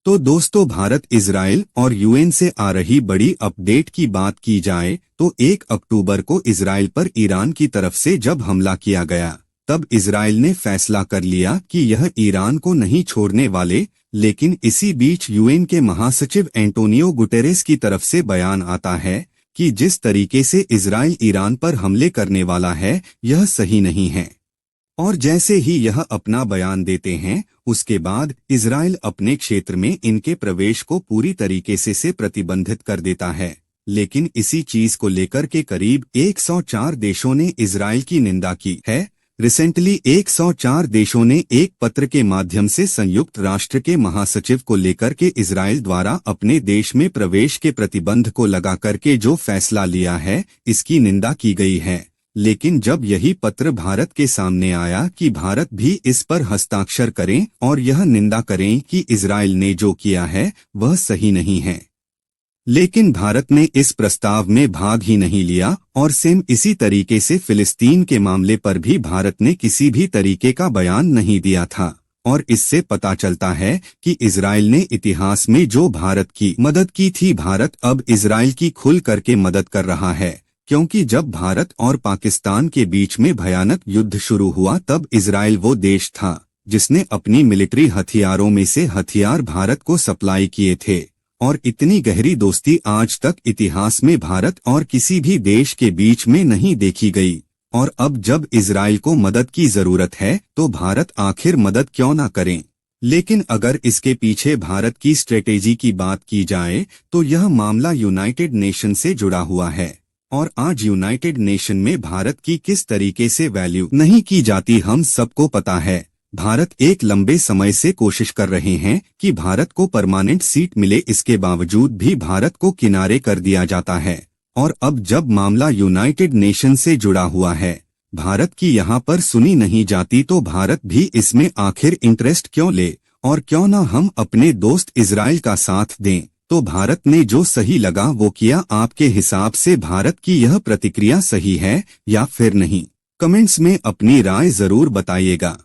तो दोस्तों, भारत इजराइल और यूएन से आ रही बड़ी अपडेट की बात की जाए तो 1 अक्टूबर को इजराइल पर ईरान की तरफ से जब हमला किया गया, तब इजराइल ने फैसला कर लिया कि यह ईरान को नहीं छोड़ने वाले। लेकिन इसी बीच यूएन के महासचिव एंटोनियो गुटेरेस की तरफ से बयान आता है कि जिस तरीके से इजराइल ईरान पर हमले करने वाला है, यह सही नहीं है। और जैसे ही यह अपना बयान देते हैं, उसके बाद इजराइल अपने क्षेत्र में इनके प्रवेश को पूरी तरीके से प्रतिबंधित कर देता है। लेकिन इसी चीज को लेकर के करीब 104 देशों ने इजराइल की निंदा की है। रिसेंटली 104 देशों ने एक पत्र के माध्यम से संयुक्त राष्ट्र के महासचिव को लेकर के इजराइल द्वारा अपने देश में प्रवेश के प्रतिबंध को लगा करके जो फैसला लिया है, इसकी निंदा की गई है। लेकिन जब यही पत्र भारत के सामने आया कि भारत भी इस पर हस्ताक्षर करें और यह निंदा करें कि इजराइल ने जो किया है वह सही नहीं है, लेकिन भारत ने इस प्रस्ताव में भाग ही नहीं लिया। और सेम इसी तरीके से फिलिस्तीन के मामले पर भी भारत ने किसी भी तरीके का बयान नहीं दिया था। और इससे पता चलता है कि इजराइल ने इतिहास में जो भारत की मदद की थी, भारत अब इजराइल की खुल करके मदद कर रहा है। क्योंकि जब भारत और पाकिस्तान के बीच में भयानक युद्ध शुरू हुआ, तब इजराइल वो देश था जिसने अपनी मिलिट्री हथियारों में से हथियार भारत को सप्लाई किए थे। और इतनी गहरी दोस्ती आज तक इतिहास में भारत और किसी भी देश के बीच में नहीं देखी गई। और अब जब इजराइल को मदद की जरूरत है, तो भारत आखिर मदद क्यों ना करें। लेकिन अगर इसके पीछे भारत की स्ट्रेटेजी की बात की जाए तो यह मामला यूनाइटेड नेशन से जुड़ा हुआ है। और आज यूनाइटेड नेशन में भारत की किस तरीके से वैल्यू नहीं की जाती, हम सबको पता है। भारत एक लंबे समय से कोशिश कर रहे हैं कि भारत को परमानेंट सीट मिले, इसके बावजूद भी भारत को किनारे कर दिया जाता है। और अब जब मामला यूनाइटेड नेशन से जुड़ा हुआ है, भारत की यहाँ पर सुनी नहीं जाती, तो भारत भी इसमें आखिर इंटरेस्ट क्यों ले। और क्यों ना हम अपने दोस्त इजराइल का साथ दें। तो भारत ने जो सही लगा वो किया। आपके हिसाब से भारत की यह प्रतिक्रिया सही है या फिर नहीं? कमेंट्स में अपनी राय जरूर बताइएगा।